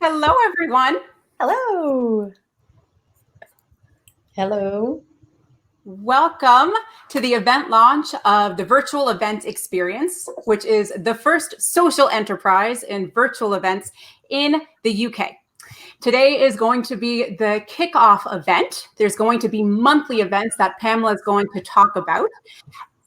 Hello, everyone. Hello. Hello. Welcome to the event launch of the Virtual Event Experience, which is the first social enterprise in virtual events in the UK. Today is going to be the kickoff event. There's going to be monthly events that Pamela is going to talk about.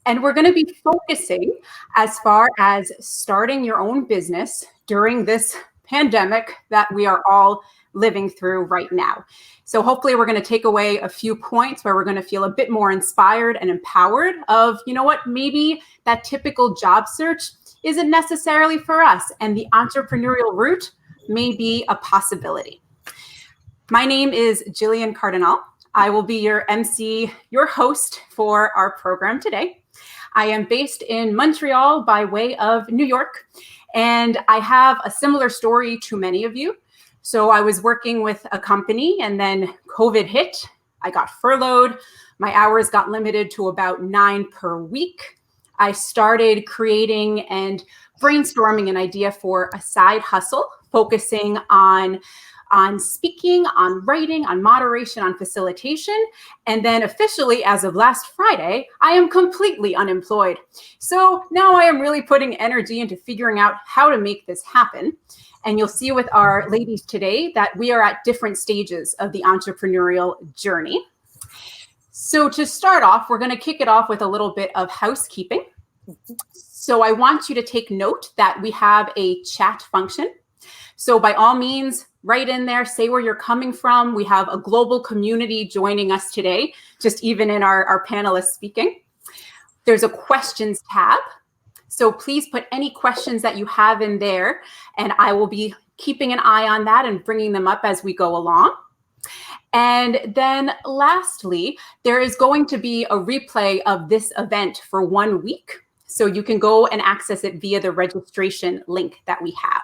And we're going to be focusing as far as starting your own business during this pandemic that we are all living through right now. So hopefully we're going to take away a few points where we're going to feel a bit more inspired and empowered of, you know what, maybe that typical job search isn't necessarily for us, and the entrepreneurial route may be a possibility. My name is Jillian Cardinal. I will be your MC, your host for our program today. I am based in Montreal by way of New York, and I have a similar story to many of you. So I was working with a company and then COVID hit. I got furloughed. My hours got limited to about 9 per week. I started creating and brainstorming an idea for a side hustle, focusing on speaking, on writing, on moderation, on facilitation. And then officially, as of last Friday, I am completely unemployed. So now I am really putting energy into figuring out how to make this happen. And you'll see with our ladies today that we are at different stages of the entrepreneurial journey. So to start off, we're going to kick it off with a little bit of housekeeping. So I want you to take note that we have a chat function. So by all means, write in there, say where you're coming from. We have a global community joining us today, just even in our panelists speaking. There's a questions tab. So please put any questions that you have in there, and I will be keeping an eye on that and bringing them up as we go along. And then lastly, there is going to be a replay of this event for 1 week. So you can go and access it via the registration link that we have.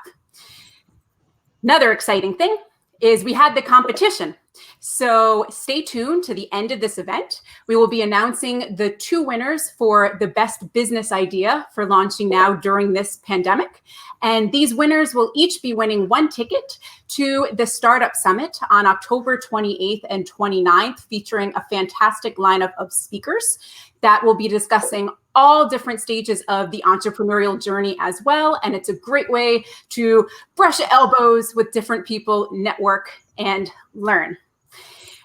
Another exciting thing is we had the competition. So stay tuned to the end of this event. We will be announcing the 2 winners for the best business idea for launching now during this pandemic. And these winners will each be winning 1 ticket to the Startup Summit on October 28th and 29th, featuring a fantastic lineup of speakers that will be discussing all different stages of the entrepreneurial journey as well. And it's a great way to brush elbows with different people, network, and learn.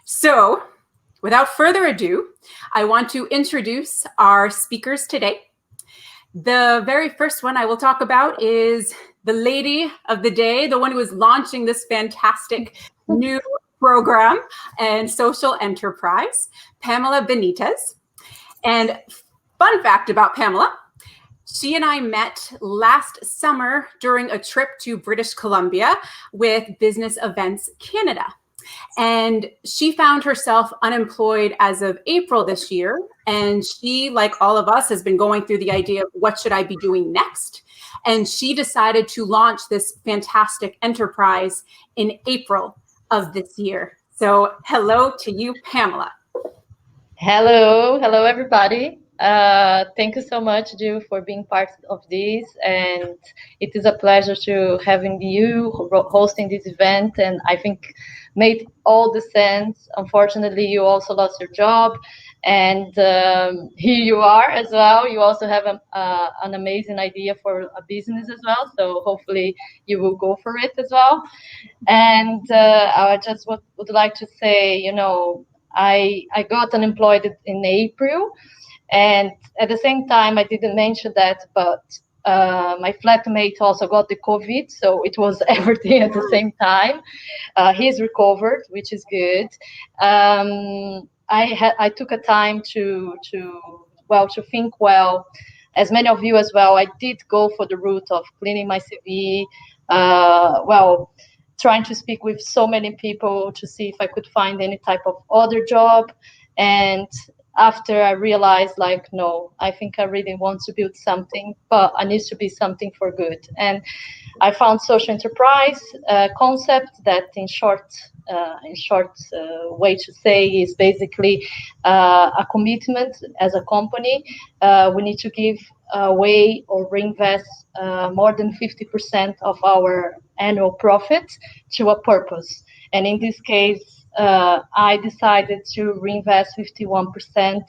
So without further ado, I want to introduce our speakers today. The very first one I will talk about is the lady of the day, the one who is launching this fantastic new program and social enterprise, Pamela Benitez. And fun fact about Pamela, she and I met last summer during a trip to British Columbia with Business Events Canada. And she found herself unemployed as of April this year. And she, like all of us, has been going through the idea of what should I be doing next? And she decided to launch this fantastic enterprise in April of this year. So hello to you, Pamela. Hello everybody. Thank you so much, Jill, for being part of this, and it is a pleasure to having you hosting this event. And I think made all the sense. Unfortunately, you also lost your job, and here you are as well. You also have an amazing idea for a business as well, so hopefully you will go for it as well. And I just would like to say, I got unemployed in April, and at the same time, I didn't mention that, but my flatmate also got the COVID, so it was everything at the same time. He's recovered, which is good. I took a time to think well. As many of you as well, I did go for the route of cleaning my CV. Trying to speak with so many people to see if I could find any type of other job. And after I realized, like, no, I think I really want to build something, but I need to be something for good. And I found social enterprise concept that, in short way to say, is basically a commitment as a company. We need to give away or reinvest more than 50% of our annual profit to a purpose. And in this case, I decided to reinvest 51%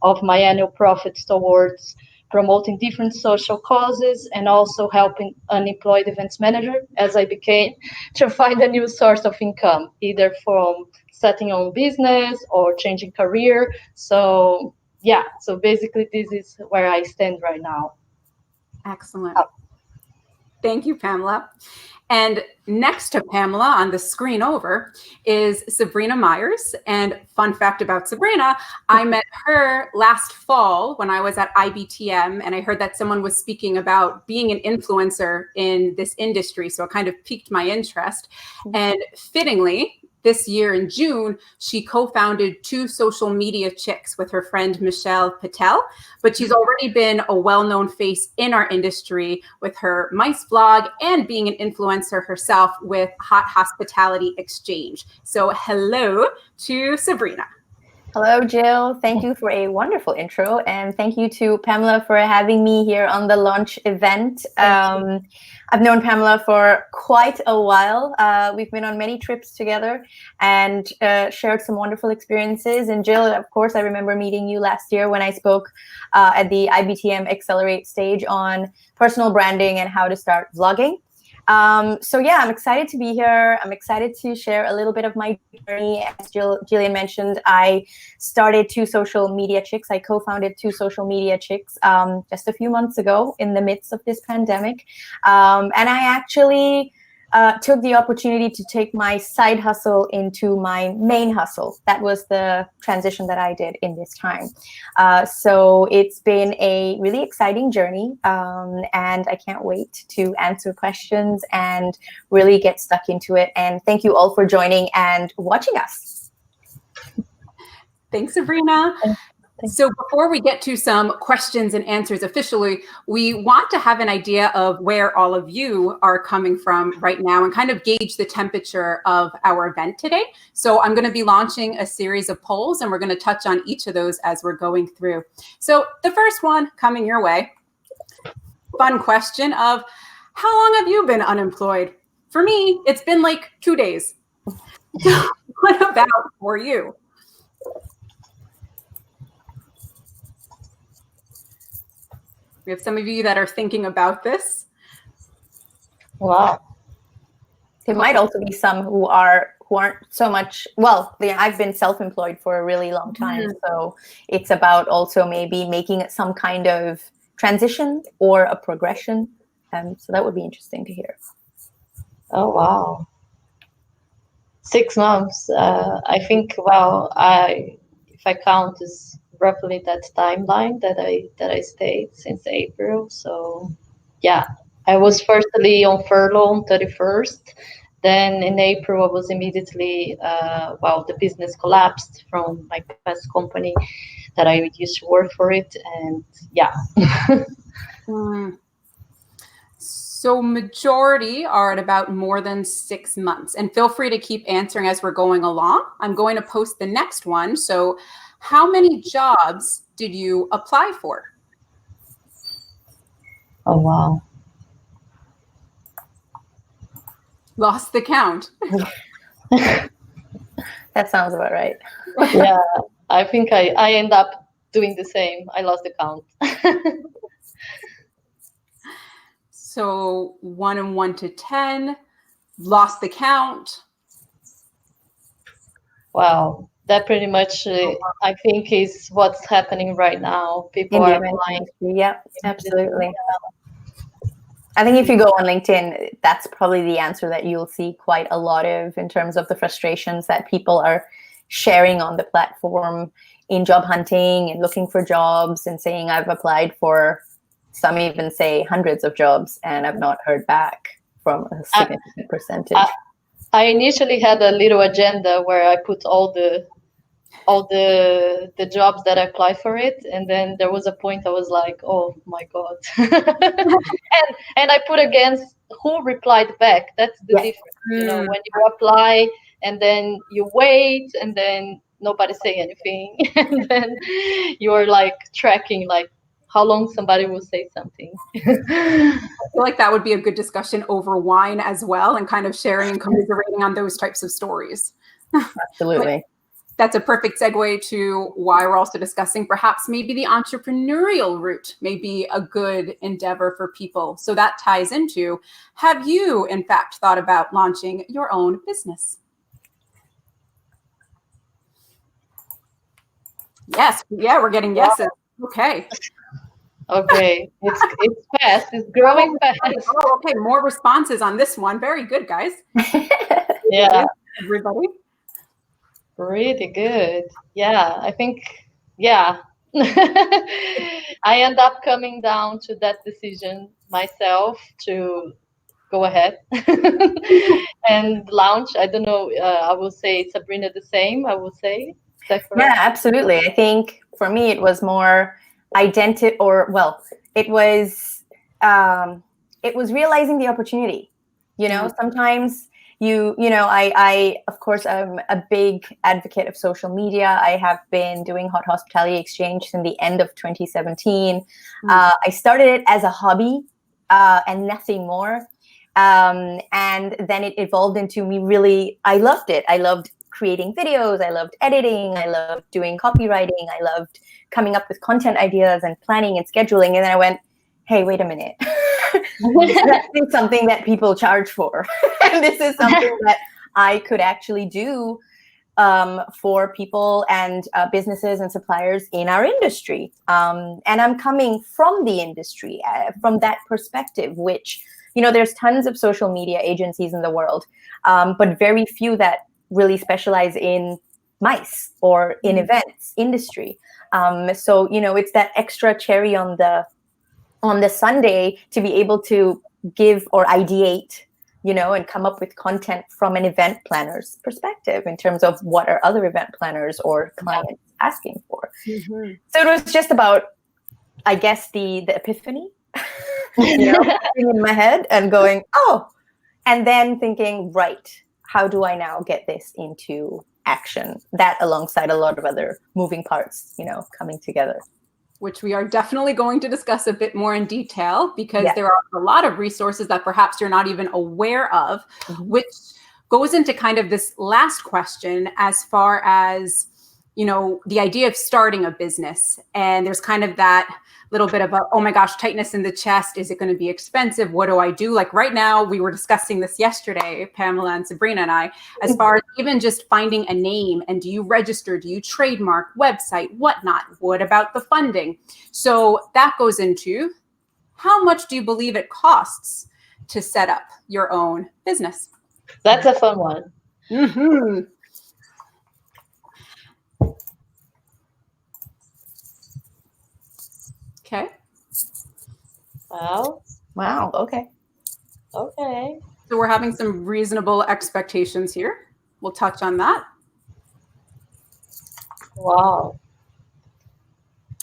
of my annual profits towards promoting different social causes and also helping unemployed events manager, as I became, to find a new source of income, either from starting your own business or changing career. So yeah, so basically this is where I stand right now. Excellent. Thank you, Pamela. And next to Pamela on the screen over is Sabrina Myers. And fun fact about Sabrina, I met her last fall when I was at IBTM, and I heard that someone was speaking about being an influencer in this industry. So it kind of piqued my interest. And fittingly, this year in June, she co-founded Two Social Media Chicks with her friend Michelle Patel, but she's already been a well-known face in our industry with her Mice blog and being an influencer herself with Hot Hospitality Exchange. So hello to Sabrina. Hello, Jill. Thank you for a wonderful intro. And thank you to Pamela for having me here on the launch event. I've known Pamela for quite a while. We've been on many trips together and shared some wonderful experiences. And Jill, of course, I remember meeting you last year when I spoke at the IBTM Accelerate stage on personal branding and how to start vlogging. So yeah, I'm excited to be here. I'm excited to share a little bit of my journey. As Jillian mentioned, I started Two Social Media Chicks. I co-founded Two Social Media Chicks just a few months ago in the midst of this pandemic. And I actually took the opportunity to take my side hustle into my main hustle. That was the transition that I did in this time. So it's been a really exciting journey, and I can't wait to answer questions and really get stuck into it. And thank you all for joining and watching us. Thanks, Sabrina. So before we get to some questions and answers officially, we want to have an idea of where all of you are coming from right now and kind of gauge the temperature of our event today. So I'm going to be launching a series of polls, and we're going to touch on each of those as we're going through. So the first one coming your way, fun question of how long have you been unemployed? For me, it's been like 2 days. What about for you? We have some of you that are thinking about this. Wow. There might also be some who aren't so much, well, I've been self-employed for a really long time. So it's about also maybe making some kind of transition or a progression. So that would be interesting to hear. Oh, wow. 6 months. I think, well, if I count, is roughly that timeline that I stayed since April. So yeah, I was firstly on furlough on 31st. Then in April, I was immediately, the business collapsed from my past company that I used to work for it. And yeah. So majority are at about more than 6 months. And feel free to keep answering as we're going along. I'm going to post the next one. So how many jobs did you apply for? Oh, wow. Lost the count. That sounds about right. Yeah, I think I end up doing the same. I lost the count. So 1 and 1 to 10, lost the count. Wow, that pretty much I think is what's happening right now. People are applying. Yeah, absolutely. I think if you go on LinkedIn, that's probably the answer that you'll see quite a lot of in terms of the frustrations that people are sharing on the platform in job hunting and looking for jobs and saying I've applied for, some even say hundreds of jobs and I've not heard back from a significant percentage. I initially had a little agenda where I put all the all the jobs that I applied for it, and then there was a point I was like, oh my god. and I put against who replied back. That's the difference, when you apply and then you wait and then nobody say anything and then you're like tracking like how long somebody will say something. I feel like that would be a good discussion over wine as well, and kind of sharing and commiserating on those types of stories. Absolutely. That's a perfect segue to why we're also discussing perhaps maybe the entrepreneurial route may be a good endeavor for people. So that ties into, have you in fact thought about launching your own business? Yes. Yeah, we're getting yeses. Okay. Okay. It's fast. It's growing fast. Oh, okay. More responses on this one. Very good, guys. Yeah. Everybody. Really good. Yeah, I think, yeah. I end up coming down to that decision myself to go ahead and launch. I don't know. I will say, Sabrina, the same, I will say. Is that correct? Yeah, absolutely. I think for me, it was more it was realizing the opportunity. Sometimes I of course I'm a big advocate of social media. I have been doing Hot Hospitality Exchange since the end of 2017. I started it as a hobby and nothing more. And then it evolved into me really, I loved it. I loved creating videos. I loved editing. I loved doing copywriting. I loved coming up with content ideas and planning and scheduling. And then I went, hey, wait a minute. This is something that people charge for. And this is something that I could actually do for people and businesses and suppliers in our industry. And I'm coming from the industry, from that perspective, which, there's tons of social media agencies in the world, but very few that really specialize in MICE or in events industry. So, it's that extra cherry on the Sunday to be able to give or ideate, and come up with content from an event planner's perspective in terms of what are other event planners or clients asking for. Mm-hmm. So it was just about, I guess, the epiphany, in my head and going, oh, and then thinking, right, how do I now get this into action? That alongside a lot of other moving parts, coming together. Which we are definitely going to discuss a bit more in detail, because there are a lot of resources that perhaps you're not even aware of, which goes into kind of this last question as far as, the idea of starting a business. And there's kind of that little bit of a, oh my gosh, tightness in the chest. Is it going to be expensive? What do I do? Like right now, we were discussing this yesterday, Pamela and Sabrina and I, as far as even just finding a name, and do you register? Do you trademark, website, whatnot? What about the funding? So that goes into, how much do you believe it costs to set up your own business? That's a fun one. Mm-hmm. Okay. Wow. Okay. Okay. So we're having some reasonable expectations here. We'll touch on that. Wow.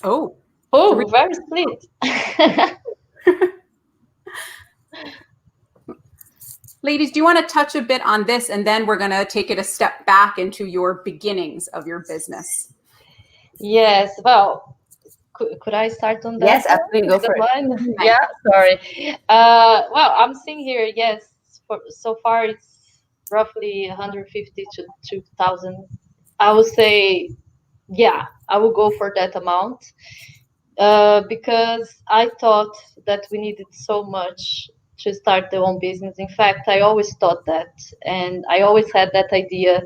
Oh, very sweet. Ladies, do you want to touch a bit on this, and then we're going to take it a step back into your beginnings of your business? Yes. Well, could I start on that? Yes, absolutely. Go for it. Yeah, sorry. Well, I'm seeing here, yes, so far it's roughly 150 to 2,000. I would say, yeah, I will go for that amount because I thought that we needed so much to start their own business. In fact, I always thought that, and I always had that idea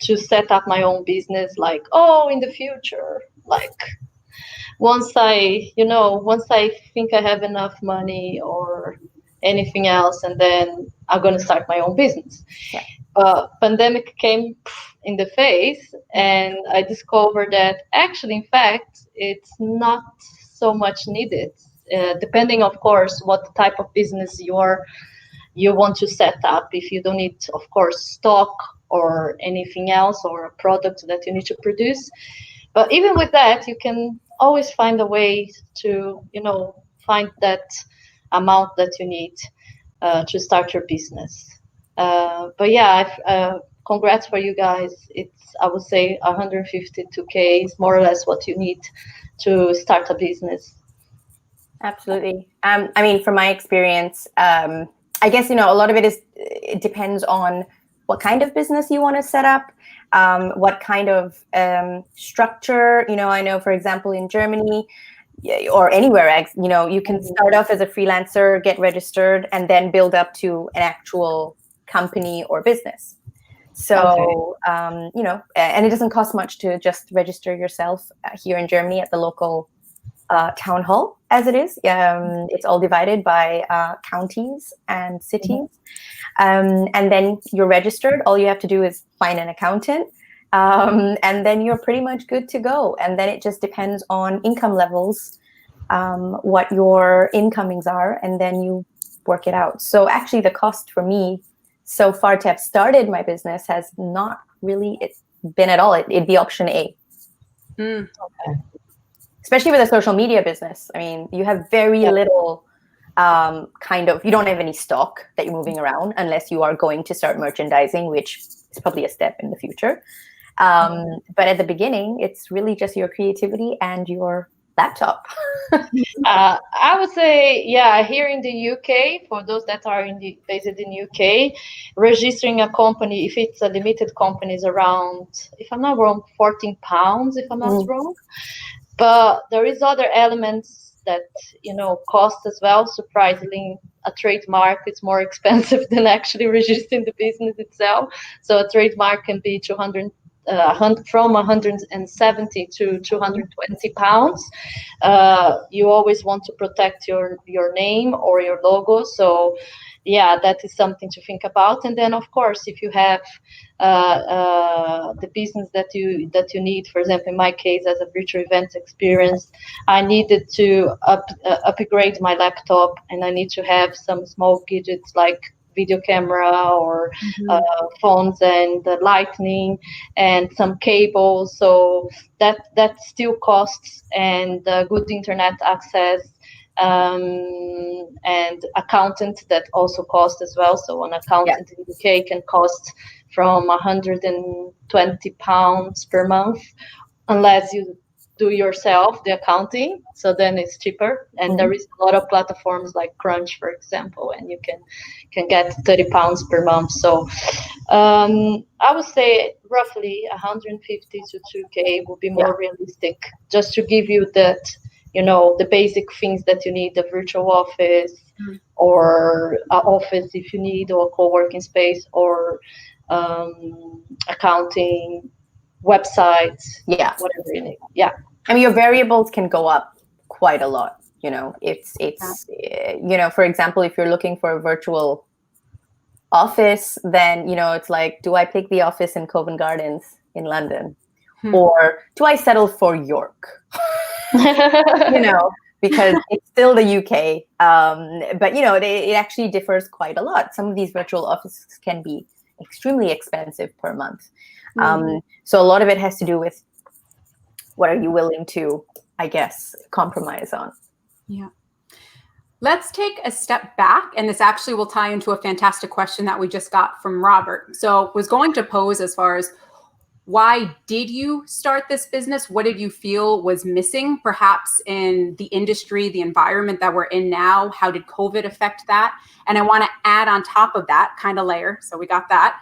to set up my own business, like, oh, in the future, like, once I think I have enough money or anything else, and then I'm going to start my own business. Yeah. Pandemic came in the face, and I discovered that actually, in fact, it's not so much needed, depending, of course, what type of business you want to set up. If you don't need, of course, stock or anything else, or a product that you need to produce. But even with that, you can always find a way to, find that amount that you need to start your business. But yeah, congrats for you guys. I would say 152K is more or less what you need to start a business. Absolutely. I mean, from my experience, I guess, a lot of it depends on what kind of business you want to set up, what kind of structure. I know, for example, in Germany or anywhere, you can start off as a freelancer, get registered, and then build up to an actual company or business. So, and it doesn't cost much to just register yourself here in Germany at the local town hall, as it is. It's all divided by counties and cities. And then you're registered. All you have to do is find an accountant. And then you're pretty much good to go. And then it just depends on income levels, what your incomings are, and then you work it out. So actually the cost for me so far to have started my business has not really been at all. It'd be option A. Okay. Especially with a social media business. I mean, you have very little you don't have any stock that you're moving around unless you are going to start merchandising, which is probably a step in the future. But at the beginning, it's really just your creativity and your laptop. I would say, here in the UK, for those that are based in UK, registering a company, if it's a limited company, is around, if I'm not wrong, £14, if I'm not wrong. But there is other elements that, cost as well. Surprisingly, a trademark is more expensive than actually registering the business itself. So a trademark can be from 170 to 220 pounds. You always want to protect your name or your logo. So yeah, that is something to think about. And then, of course, if you have the business that you need, for example, in my case, as a virtual event experience, I needed to upgrade my laptop, and I need to have some small gadgets like video camera or phones and lightning and some cables. So that still costs, and good internet access. And accountant, that also cost as well. So an accountant in the UK can cost from £120 per month, unless you do yourself the accounting. So then it's cheaper. And there is a lot of platforms like Crunch, for example, and you can get £30 per month. So I would say roughly 150 to 2K would be more realistic, just to give you that, the basic things that you need, the virtual office or office if you need, or co-working space, or accounting, websites, whatever you need. Yeah. I mean, your variables can go up quite a lot. It's for example, if you're looking for a virtual office, then, it's like, do I pick the office in Covent Gardens in London? Or do I settle for York? Because it's still the UK. But, it actually differs quite a lot. Some of these virtual offices can be extremely expensive per month. So a lot of it has to do with what are you willing to, I guess, compromise on. Yeah. Let's take a step back, and this actually will tie into a fantastic question that we just got from Robert. So was going to pose as far as, why did you start this business? What did you feel was missing, perhaps in the industry, the environment that we're in now? How did COVID affect that? And I want to add on top of that kind of layer. So we got that.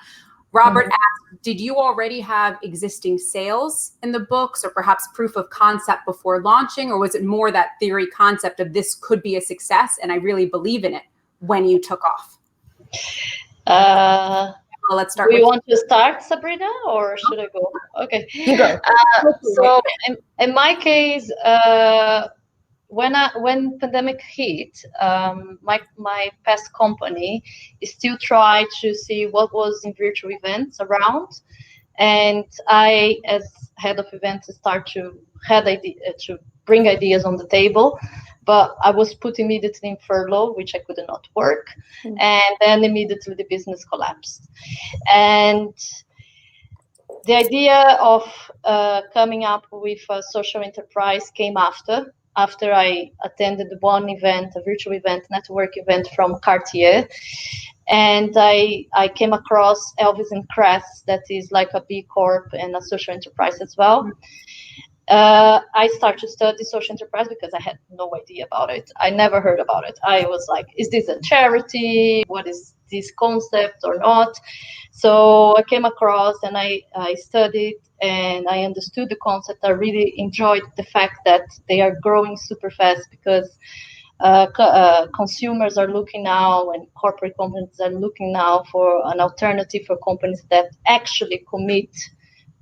Robert asked, did you already have existing sales in the books, or perhaps proof of concept before launching? Or was it more that theory concept of this could be a success and I really believe in it when you took off? Well, let's start. Do you want to start, Sabrina, or should I go? Okay. You go. So in my case, when pandemic hit, my past company still tried to see what was in virtual events around, and I, as head of events, start to bring ideas on the table. But I was put immediately in furlough, which I could not work, and then immediately the business collapsed. And The idea of coming up with a social enterprise came after I attended one event, a virtual event, network event from Cartier. And I came across Elvis and Crest, that is like a B Corp and a social enterprise as well. I started to study social enterprise because I had no idea about it. I never heard about it. I was like, is this a charity? What is this concept or not? So I came across and I studied and I understood the concept. I really enjoyed the fact that they are growing super fast because consumers are looking now and corporate companies are looking now for an alternative for companies that actually commit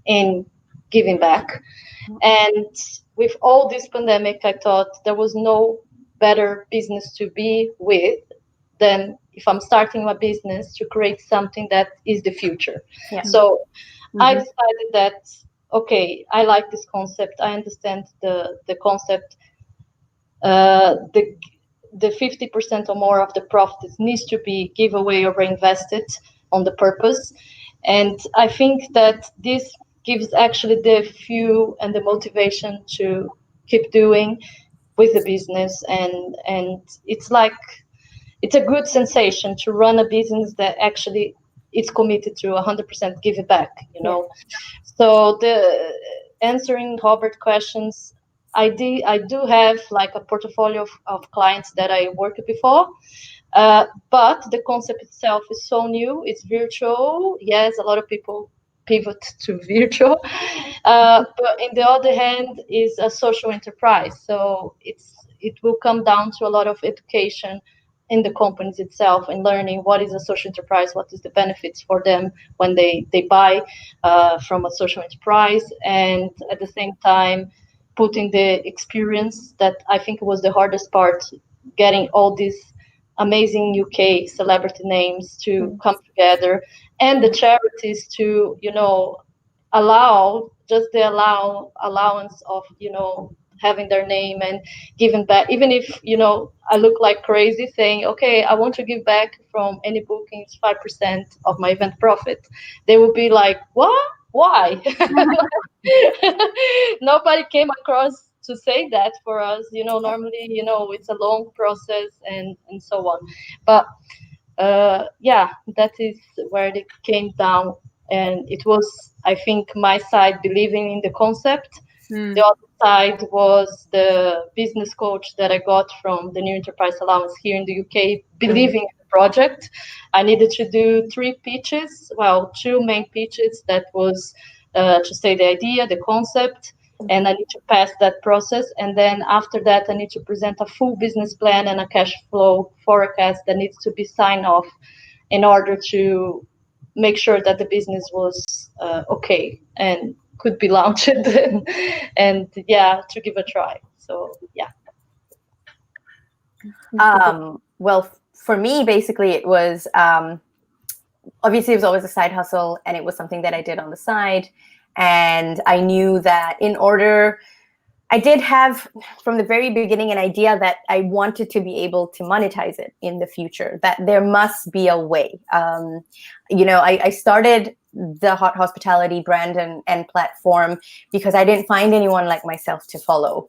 in giving back. And with all this pandemic, I thought there was no better business to be with than if I'm starting my business to create something that is the future. Yeah. So I decided that, okay, I like this concept. I understand the concept. The 50% or more of the profits needs to be giveaway or reinvested on the purpose. And I think that this gives actually the fuel and the motivation to keep doing with the business. And it's like, it's a good sensation to run a business that actually is committed to 100% give it back, you know. So the answering Robert questions, I do have like a portfolio of clients that I worked before, but the concept itself is so new. It's virtual. Yes, a lot of people pivot to virtual, but in the other hand, is a social enterprise. So it will come down to a lot of education in the companies itself and learning what is a social enterprise, what is the benefits for them when they buy from a social enterprise, and at the same time putting the experience that I think was the hardest part, getting all these amazing UK celebrity names to come together and the charities to, you know, allow just the allowance of, you know, having their name and giving back, even if, you know, I look like crazy saying, okay, I want to give back from any bookings 5% of my event profit. They will be like, what? Why? Nobody came across to say that for us. You know, normally, you know, it's a long process and so on. But yeah, that is where it came down. And it was, I think, my side believing in the concept. The other side was the business coach that I got from the New Enterprise Allowance here in the UK, believing in the project. I needed to do 3 pitches, well, 2 main pitches. That was to say the idea, the concept, and I need to pass that process. And then after that, I need to present a full business plan and a cash flow forecast that needs to be signed off in order to make sure that the business was okay and could be launched and yeah, to give a try. So yeah. Well, for me, basically, it was obviously it was always a side hustle, and it was something that I did on the side. And I knew that I did have from the very beginning an idea that I wanted to be able to monetize it in the future, that there must be a way. You know, I started the Hot Hospitality brand and platform because I didn't find anyone like myself to follow.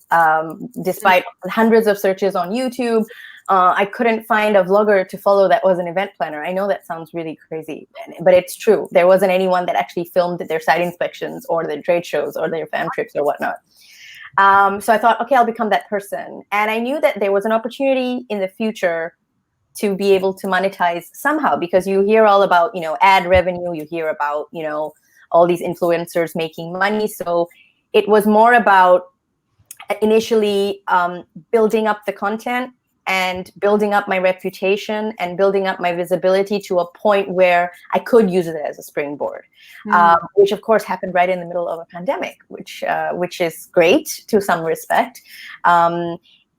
Despite hundreds of searches on YouTube, I couldn't find a vlogger to follow that was an event planner. I know that sounds really crazy, but it's true. There wasn't anyone that actually filmed their site inspections or their trade shows or their fam trips or whatnot. So I thought, okay, I'll become that person. And I knew that there was an opportunity in the future to be able to monetize somehow, because you hear all about, you know, ad revenue, you hear about, you know, all these influencers making money. So it was more about initially building up the content and building up my reputation and building up my visibility to a point where I could use it as a springboard, which of course happened right in the middle of a pandemic, which is great to some respect.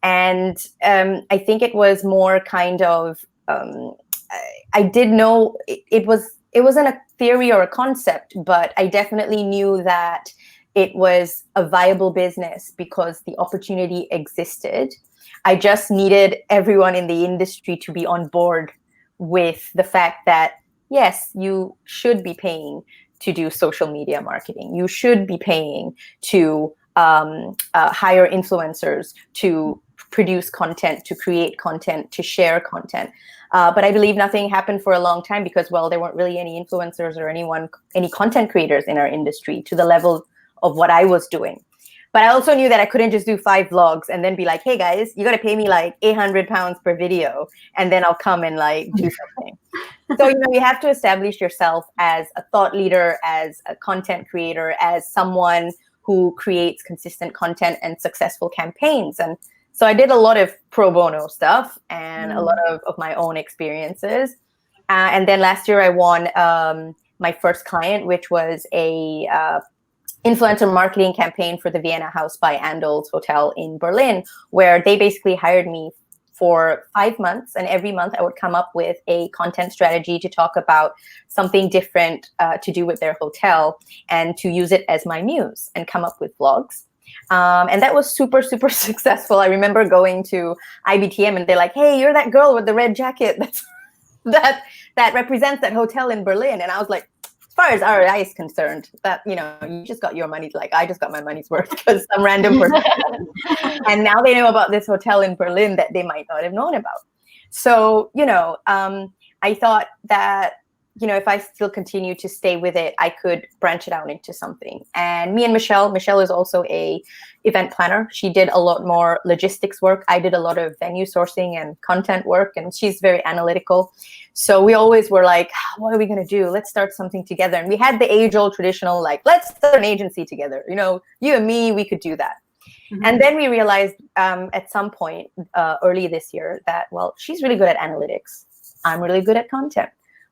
And I think it was more kind of, I did know it wasn't a theory or a concept, but I definitely knew that it was a viable business because the opportunity existed. I just needed everyone in the industry to be on board with the fact that, yes, you should be paying to do social media marketing. You should be paying to hire influencers to produce content, to create content, to share content. But I believe nothing happened for a long time because, well, there weren't really any influencers or any content creators in our industry to the level of what I was doing. But I also knew that I couldn't just do 5 vlogs and then be like, hey guys, you got to pay me like 800 pounds per video, and then I'll come and like do something. So, you have to establish yourself as a thought leader, as a content creator, as someone who creates consistent content and successful campaigns. And so I did a lot of pro bono stuff and a lot of my own experiences. And then last year I won my first client, which was a influencer marketing campaign for the Vienna House by Andel's Hotel in Berlin, where they basically hired me for 5 months. And every month I would come up with a content strategy to talk about something different to do with their hotel and to use it as my muse and come up with vlogs. And that was super, super successful. I remember going to IBTM and they're like, hey, you're that girl with the red jacket that represents that hotel in Berlin. And I was like, as far as ROI is concerned, that, you just got your money's like, I just got my money's worth because some random person. And now they know about this hotel in Berlin that they might not have known about. So, I thought that, if I still continue to stay with it, I could branch it out into something. And me and Michelle is also a event planner. She did a lot more logistics work. I did a lot of venue sourcing and content work, and she's very analytical. So we always were like, what are we going to do? Let's start something together. And we had the age-old traditional, like, let's start an agency together. You and me, we could do that. Mm-hmm. And then we realized at some point early this year that, well, she's really good at analytics. I'm really good at content.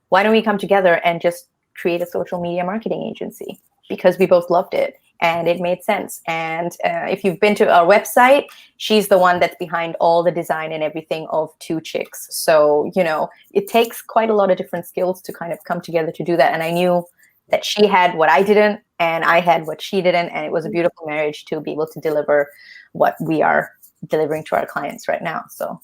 Why don't we come together and just create a social media marketing agency? Because we both loved it and it made sense. And if you've been to our website, she's the one that's behind all the design and everything of Two Chicks. So, it takes quite a lot of different skills to kind of come together to do that. And I knew that she had what I didn't and I had what she didn't. And it was a beautiful marriage to be able to deliver what we are delivering to our clients right now. So.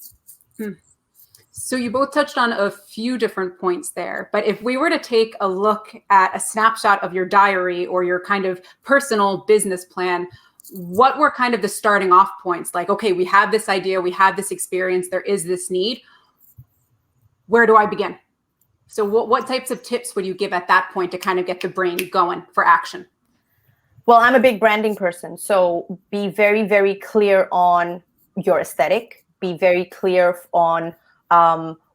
So you both touched on a few different points there, but if we were to take a look at a snapshot of your diary or your kind of personal business plan, what were kind of the starting off points? Like, okay, we have this idea, we have this experience, there is this need. Where do I begin? So what types of tips would you give at that point to kind of get the brain going for action? Well, I'm a big branding person. So be very, very clear on your aesthetic. Be very clear on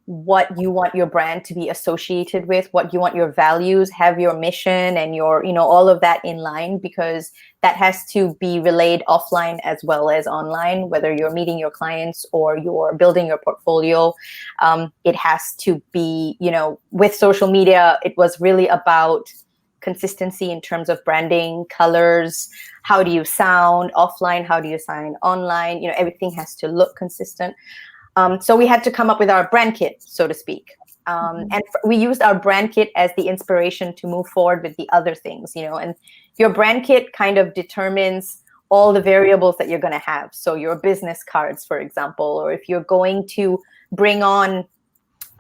what you want your brand to be associated with, what you want your values, have your mission and your, all of that in line, because that has to be relayed offline as well as online, whether you're meeting your clients or you're building your portfolio. It has to be, with social media, it was really about consistency in terms of branding, colors, how do you sound offline, how do you sound online, everything has to look consistent. So we had to come up with our brand kit, so to speak. And we used our brand kit as the inspiration to move forward with the other things, and your brand kit kind of determines all the variables that you're going to have. So your business cards, for example, or if you're going to bring on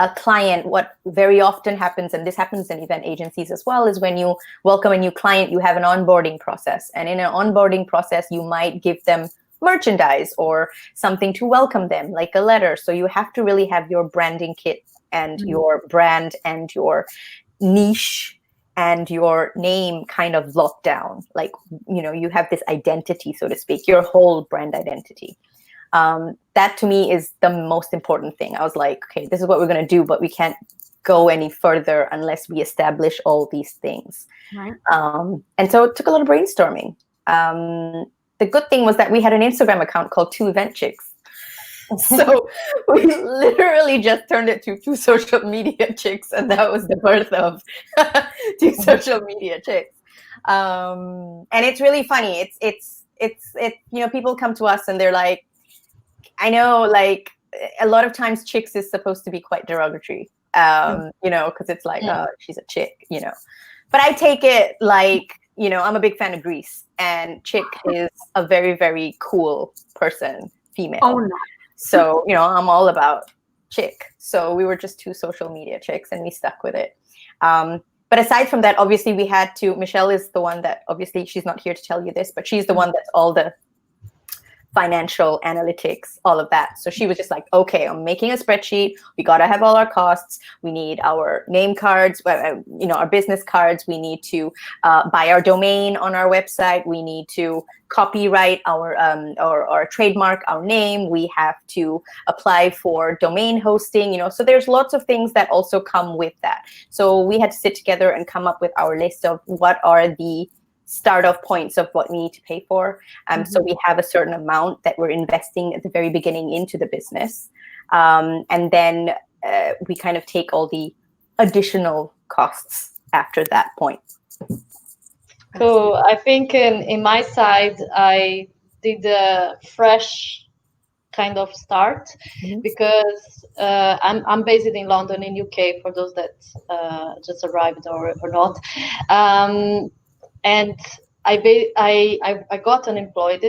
a client, what very often happens, and this happens in event agencies as well, is when you welcome a new client, you have an onboarding process. And in an onboarding process, you might give them merchandise or something to welcome them, like a letter. So you have to really have your branding kit and your brand and your niche and your name kind of locked down. Like, you have this identity, so to speak, your whole brand identity. That to me is the most important thing. I was like, okay, this is what we're going to do, but we can't go any further unless we establish all these things. Right. And so it took a lot of brainstorming. The good thing was that we had an Instagram account called Two Event Chicks. So we literally just turned it to Two Social Media Chicks. And that was the birth of Two Social Media Chicks. And it's really funny. It's people come to us and they're like, I know, like a lot of times chicks is supposed to be quite derogatory, because it's like, oh, she's a chick, But I take it like, I'm a big fan of Grease, and chick is a very, very cool person, female. Oh, no. So, I'm all about chick. So we were just Two Social Media Chicks and we stuck with it. But aside from that, obviously we had to, Michelle is the one that, obviously she's not here to tell you this, but she's the one that's all the financial analytics, all of that. So she was just like, okay, I'm making a spreadsheet. We got to have all our costs. We need our name cards, our business cards. We need to buy our domain on our website. We need to copyright our trademark, our name. We have to apply for domain hosting, so there's lots of things that also come with that. So we had to sit together and come up with our list of what are the start-off points of what we need to pay for. So we have a certain amount that we're investing at the very beginning into the business. And then we kind of take all the additional costs after that point. So I think in my side, I did a fresh kind of start because I'm based in London, in UK, for those that just arrived or not. And I got unemployed,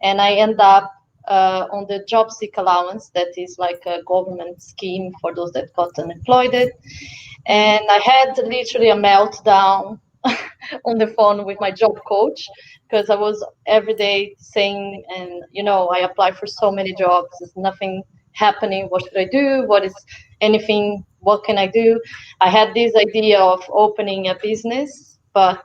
and I end up on the job seek allowance, that is like a government scheme for those that got unemployed. And I had literally a meltdown on the phone with my job coach, because I was every day saying, and I apply for so many jobs, there's nothing happening. What should I do? What can I do? I had this idea of opening a business, but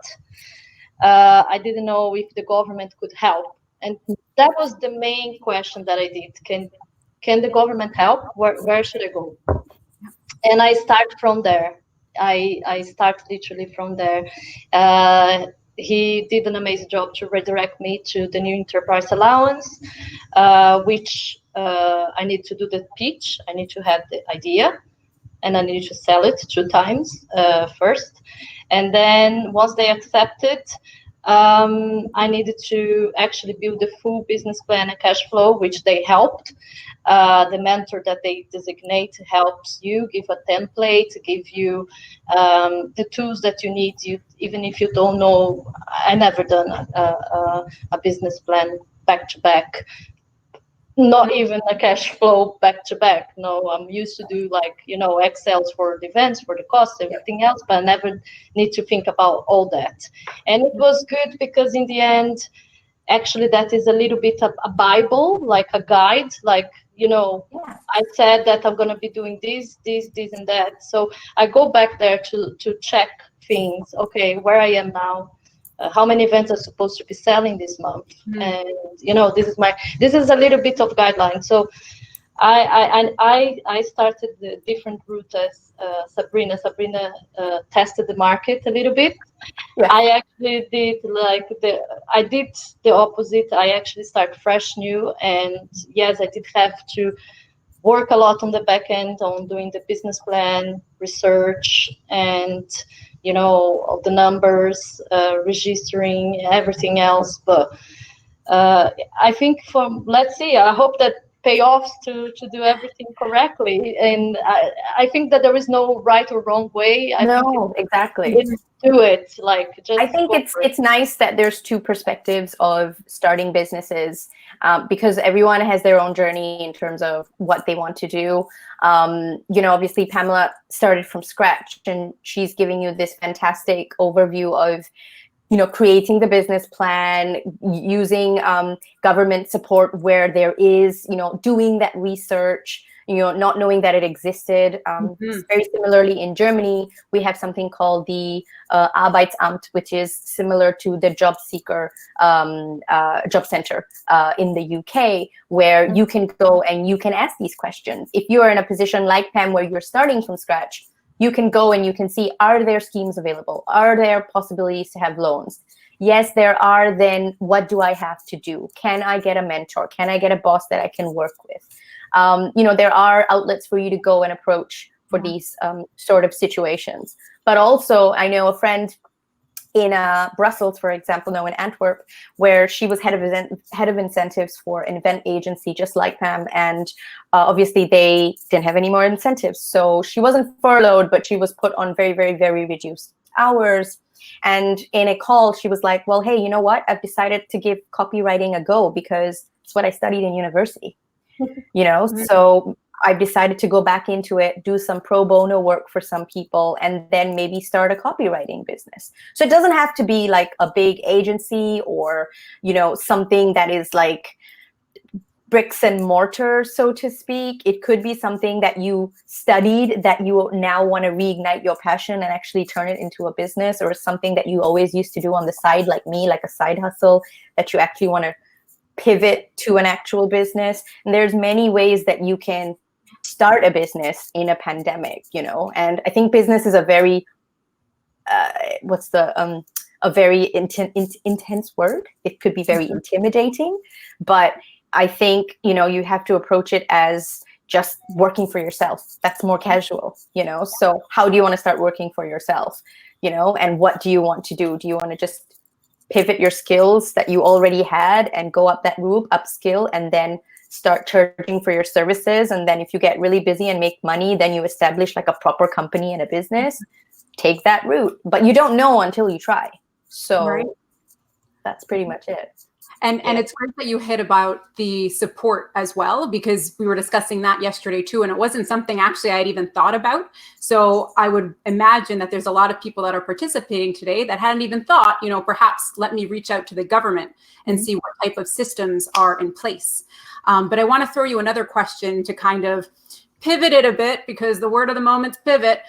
I didn't know if the government could help. And that was the main question that I did. Can the government help? Where should I go? And I start from there. I start literally from there. He did an amazing job to redirect me to the new enterprise allowance, which I need to do the pitch. I need to have the idea, and I need to sell it 2 times first. And then once they accept it, I needed to actually build the full business plan and cash flow, which they helped. The mentor that they designate helps you, give a template, give you the tools that you need. Even if you don't know, I never done a business plan back to back. Not even a cash flow back to back. No, I'm used to do Excels for the events, for the costs, everything else, but I never need to think about all that. And it was good because in the end, actually, that is a little bit of a Bible, like a guide, I said that I'm going to be doing this, and that. So I go back there to check things. Okay, where I am now. How many events are supposed to be selling this month? And this is a little bit of guideline. So I started the different route as Sabrina. Sabrina tested the market a little bit. Yeah. I actually did the opposite. I actually start fresh, new, and yes, I did have to work a lot on the back end on doing the business plan, research, and of the numbers, registering, everything else. But I think let's see, I hope that payoffs to do everything correctly. And I think that there is no right or wrong way. Exactly. Do it. I think it's nice that there's 2 perspectives of starting businesses, because everyone has their own journey in terms of what they want to do. Obviously Pamela started from scratch, and she's giving you this fantastic overview of creating the business plan, using government support where there is, doing that research, not knowing that it existed. Very similarly in Germany, we have something called the Arbeitsamt, which is similar to the job seeker job center in the UK, where you can go and you can ask these questions. If you are in a position like Pam, where you're starting from scratch, you can go and you can see, are there schemes available? Are there possibilities to have loans? Yes, there are. Then what do I have to do? Can I get a mentor? Can I get a boss that I can work with? There are outlets for you to go and approach for these sort of situations. But also, I know a friend in Brussels, for example, in Antwerp, where she was head of incentives for an event agency, just like Pam, and obviously they didn't have any more incentives. So she wasn't furloughed, but she was put on very, very, very reduced hours. And in a call, she was like, well, hey, you know what? I've decided to give copywriting a go because it's what I studied in university. So I've decided to go back into it, do some pro bono work for some people, and then maybe start a copywriting business. So it doesn't have to be like a big agency or, something that is like bricks and mortar, so to speak. It could be something that you studied that you now want to reignite your passion and actually turn it into a business, or something that you always used to do on the side, like me, like a side hustle that you actually want to pivot to an actual business. And there's many ways that you can start a business in a pandemic, and I think business is a very a very intense word. It could be very intimidating, but I think you have to approach it as just working for yourself. That's more casual, so how do you want to start working for yourself, and what do you want to do? Do you want to just pivot your skills that you already had and go up that route, upskill, and then start charging for your services? And then if you get really busy and make money, then you establish like a proper company and a business. Take that route, but you don't know until you try. So that's pretty much it. And it's great that you hit about the support as well, because we were discussing that yesterday too, and it wasn't something actually I'd even thought about. So I would imagine that there's a lot of people that are participating today that hadn't even thought, perhaps let me reach out to the government and see what type of systems are in place. But I want to throw you another question to kind of pivot it a bit, because the word of the moment's pivot.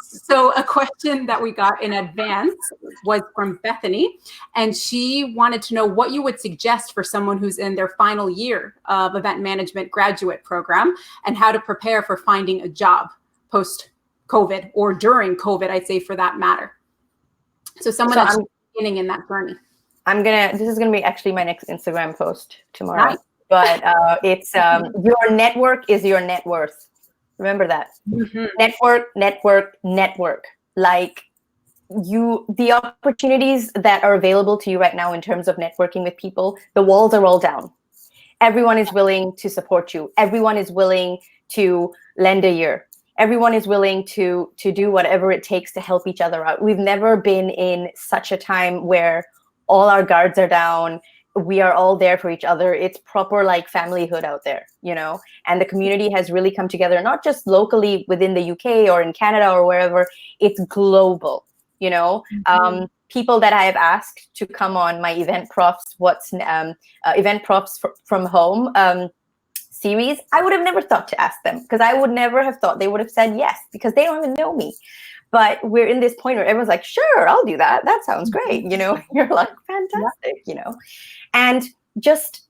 So a question that we got in advance was from Bethany, and she wanted to know what you would suggest for someone who's in their final year of event management graduate program, and how to prepare for finding a job post-COVID, or during COVID, I'd say, for that matter. So someone that's beginning in that journey. This is gonna be actually my next Instagram post tomorrow. Nice. But it's your network is your net worth. Remember that. Network. Like the opportunities that are available to you right now in terms of networking with people, the walls are all down. Everyone is willing to support you. Everyone is willing to lend a ear. Everyone is willing to do whatever it takes to help each other out. We've never been in such a time where all our guards are down. We are all there for each other. It's proper like familyhood out there, and the community has really come together, not just locally within the UK or in Canada or wherever. It's global, people that I have asked to come on my Eventprofs, Eventprofs from home series, I would have never thought to ask them, because I would never have thought they would have said yes, because they don't even know me. But we're in this point where everyone's like, sure, I'll do that. That sounds great. You're like, fantastic, And just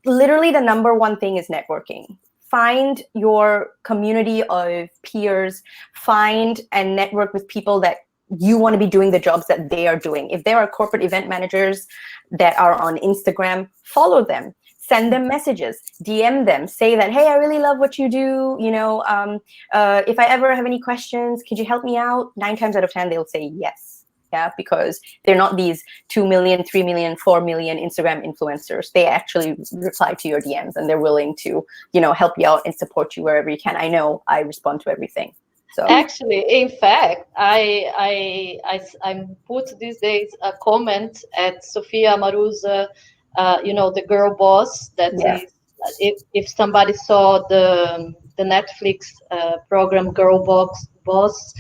literally the number one thing is networking. Find your community of peers, find and network with people that you want to be doing the jobs that they are doing. If there are corporate event managers that are on Instagram, follow them. Send them messages, DM them, say that, hey, I really love what you do. If I ever have any questions, could you help me out? 9 times out of 10, they'll say yes. Yeah, because they're not these 2 million, 3 million, 4 million Instagram influencers. They actually reply to your DMs, and they're willing to, help you out and support you wherever you can. I know I respond to everything. So actually, in fact, I put these days a comment at Sofia Amaru's the girl boss, that is, if somebody saw the Netflix program Girl Boss,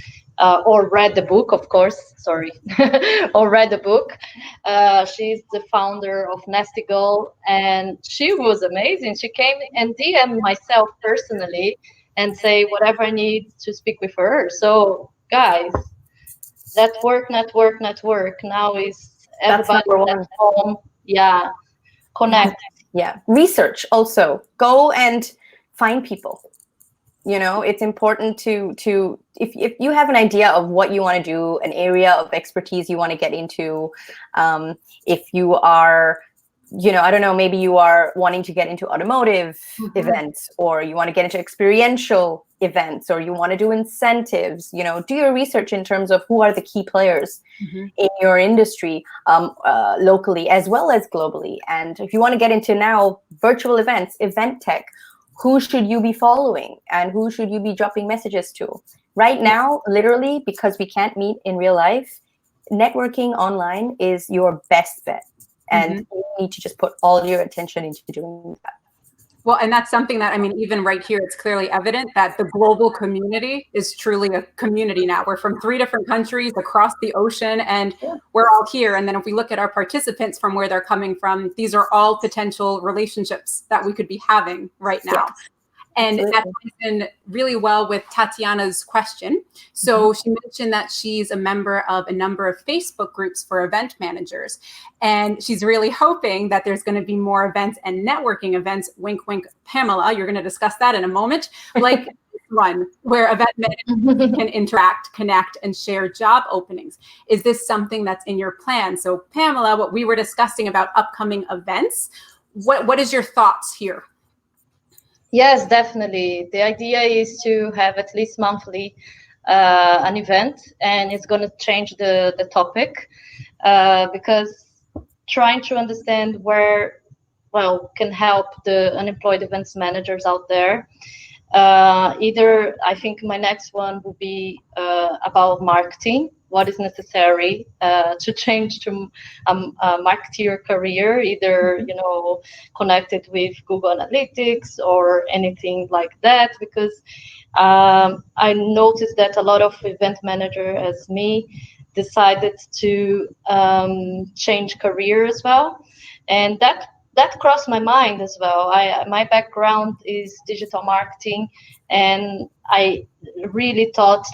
or read the book, of course, or read the book. She's the founder of Nasty Girl, and she was amazing. She came and DM myself personally and say whatever I need to speak with her. So guys, network. Now is everybody at home. Yeah, connect. Yeah, research also. Go and find people. It's important to if you have an idea of what you want to do, an area of expertise you want to get into, if you are, I don't know, maybe you are wanting to get into automotive events, or you want to get into experiential events, or you want to do incentives, do your research in terms of who are the key players in your industry, locally as well as globally. And if you want to get into now virtual events, event tech, who should you be following and who should you be dropping messages to? Right now, literally, because we can't meet in real life, networking online is your best bet. And you need to just put all your attention into doing that. Well, and that's something that, I mean, even right here, it's clearly evident that the global community is truly a community now. We're from 3 different countries across the ocean, and we're all here. And then if we look at our participants from where they're coming from, these are all potential relationships that we could be having right now. Yes. And Absolutely. that ties in really well with Tatiana's question. So she mentioned that she's a member of a number of Facebook groups for event managers. And she's really hoping that there's going to be more events and networking events, wink, wink, Pamela, you're going to discuss that in a moment, like one where event managers can interact, connect, and share job openings. Is this something that's in your plan? So Pamela, what we were discussing about upcoming events, what is your thoughts here? Yes, definitely. The idea is to have at least monthly an event, and it's going to change the topic because trying to understand where, well, can help the unemployed events managers out there. Either I think my next one will be about marketing, what is necessary to change to a marketeer career, either connected with Google Analytics or anything like that, because I noticed that a lot of event managers as me decided to change career as well, and that crossed my mind as well. My background is digital marketing, and I really thought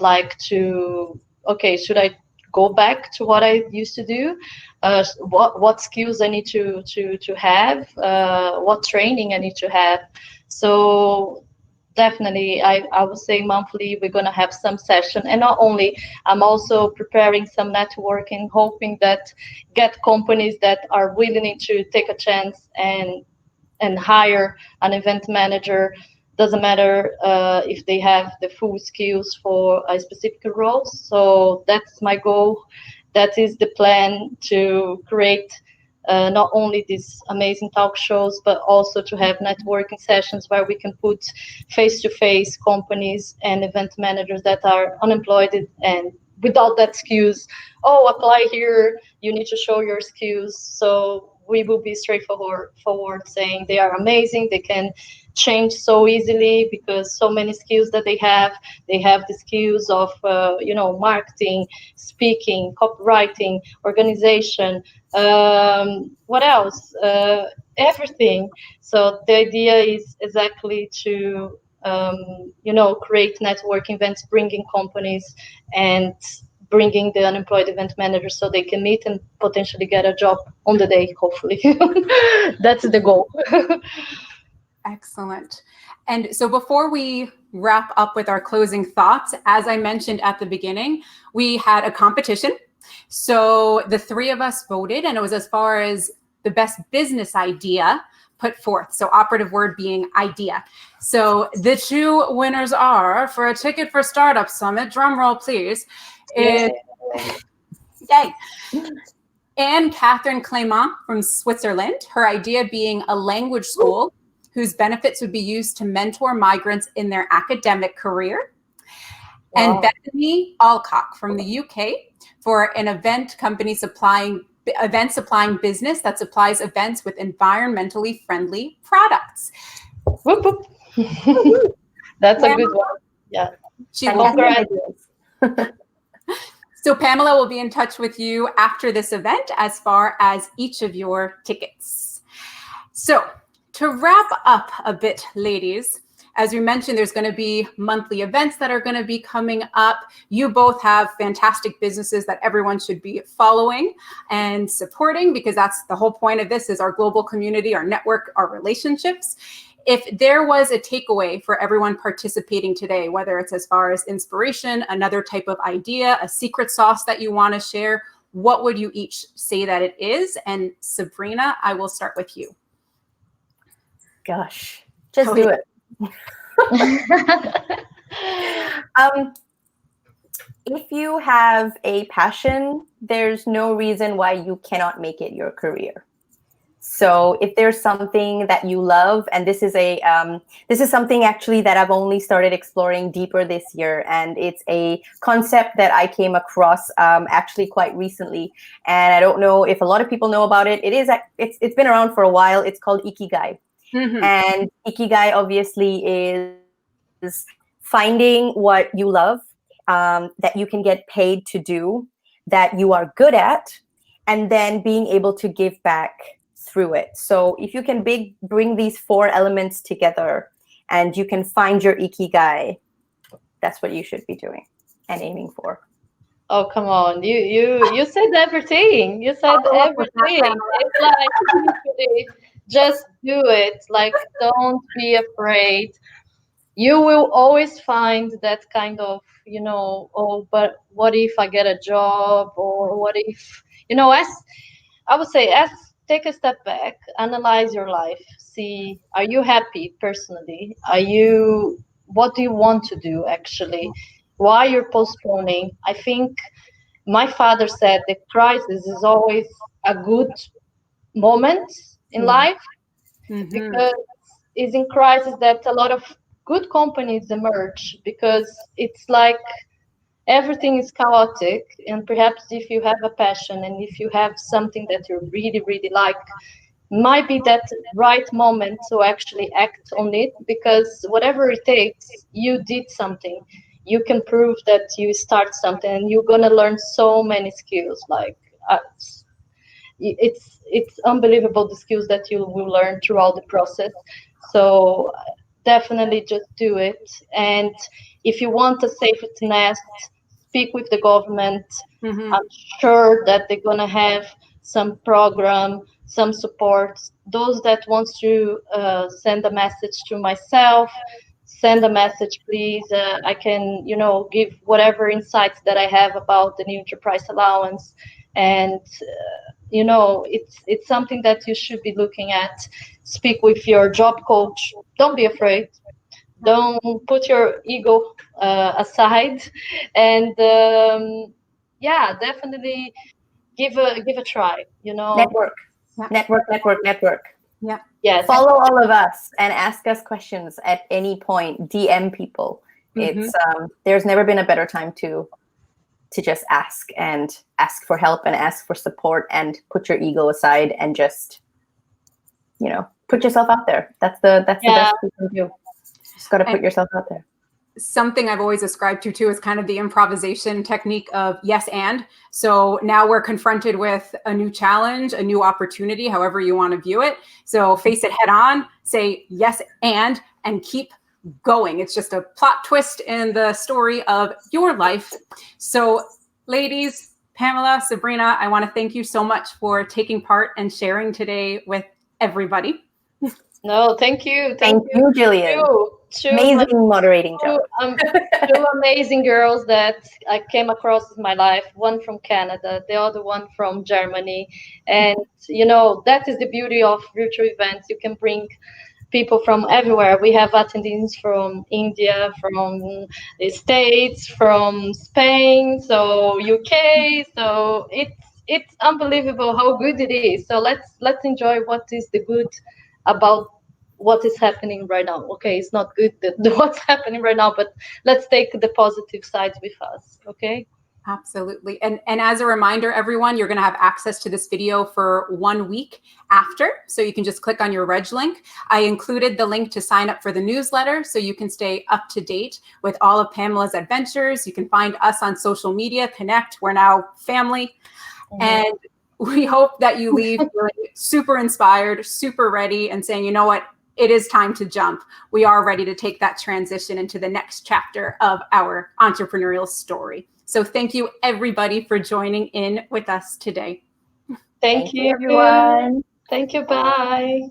okay, should I go back to what I used to do? What skills I need to have? What training I need to have? So definitely, I would say monthly we're going to have some session, and not only, I'm also preparing some networking, hoping that get companies that are willing to take a chance and hire an event manager. Doesn't matter if they have the full skills for a specific role. So that's my goal. That is the plan, to create not only these amazing talk shows, but also to have networking sessions where we can put face-to-face companies and event managers that are unemployed and without that skills. Oh, apply here, you need to show your skills. So we will be straightforward saying they are amazing, they can change so easily because so many skills that they have the skills of marketing, speaking, copywriting, organization, what else, everything. So the idea is exactly to create networking events, bringing companies and bringing the unemployed event managers so they can meet and potentially get a job on the day, hopefully. That's the goal. Excellent. And so before we wrap up with our closing thoughts, as I mentioned at the beginning, we had a competition. So the 3 of us voted, and it was as far as the best business idea put forth. So operative word being idea. So the 2 winners are, for a ticket for Startup Summit, drum roll please, is yay. Anne Catherine Clément from Switzerland, her idea being a language school whose benefits would be used to mentor migrants in their academic career. Wow. And Bethany Alcock from the UK for an event company supplying business that supplies events with environmentally friendly products. Whoop, whoop. That's a good one. Yeah. So Pamela will be in touch with you after this event as far as each of your tickets. So to wrap up a bit, ladies, as we mentioned, there's going to be monthly events that are going to be coming up. You both have fantastic businesses that everyone should be following and supporting, because that's the whole point of this, is our global community, our network, our relationships. If there was a takeaway for everyone participating today, whether it's as far as inspiration, another type of idea, a secret sauce that you want to share, what would you each say that it is? And Sabrina, I will start with you. Gosh, just do it. If you have a passion, there's no reason why you cannot make it your career. So if there's something that you love, and this is something actually that I've only started exploring deeper this year, and it's a concept that I came across actually quite recently, and I don't know if a lot of people know about it. It's been around for a while. It's called Ikigai. And Ikigai obviously is finding what you love, that you can get paid to do, that you are good at, and then being able to give back through it. So if you can bring these 4 elements together and you can find your Ikigai, that's what you should be doing and aiming for. Oh, come on. You said everything. You said everything. It's like literally just do it. Like, don't be afraid. You will always find that kind of, oh, but what if I get a job? Or what if, as I would say, take a step back, analyze your life, see, are you happy personally? What do you want to do actually? Why you're postponing? I think my father said the crisis is always a good moment in life, because it's in crisis that a lot of good companies emerge, because it's like everything is chaotic, and perhaps if you have a passion and if you have something that you really, really like, might be that right moment to actually act on it, because whatever it takes, you did something. You can prove that you start something, and you're gonna learn so many skills. Like it's unbelievable the skills that you will learn throughout the process. So definitely just do it. And if you want a safety net, speak with the government. I'm sure that they're gonna have some program, some support. Those that want to send a message to myself, send a message, please. I can, give whatever insights that I have about the new enterprise allowance. And it's something that you should be looking at. Speak with your job coach. Don't be afraid. Don't put your ego aside, and definitely give a try. Network. Yeah. Yes. Follow all of us and ask us questions at any point. DM people. It's there's never been a better time to just ask for help and ask for support and put your ego aside and just put yourself out there. That's the best you can do. Just got to put yourself out there. Something I've always ascribed to too is kind of the improvisation technique of yes and. So now we're confronted with a new challenge, a new opportunity, however you want to view it. So face it head on, say yes and keep going. It's just a plot twist in the story of your life. So ladies, Pamela, Sabrina, I want to thank you so much for taking part and sharing today with everybody. No, thank you. Thank you, Jillian. Amazing moderating job. Two amazing girls that I came across in my life, one from Canada, the other one from Germany. And, that is the beauty of virtual events. You can bring people from everywhere. We have attendees from India, from the States, from Spain, so UK. So it's unbelievable how good it is. So let's enjoy what is the good about what is happening right now. Okay, it's not good what's happening right now, but let's take the positive side with us. Okay. Absolutely. And as a reminder, everyone, you're going to have access to this video for 1 week after. So you can just click on your reg link. I included the link to sign up for the newsletter so you can stay up to date with all of Pamela's adventures. You can find us on social media, connect. We're now family. And we hope that you leave really super inspired, super ready, and saying, you know what? It is time to jump. We are ready to take that transition into the next chapter of our entrepreneurial story. So thank you, everybody, for joining in with us today. Thank you, everyone. Thank you. Bye.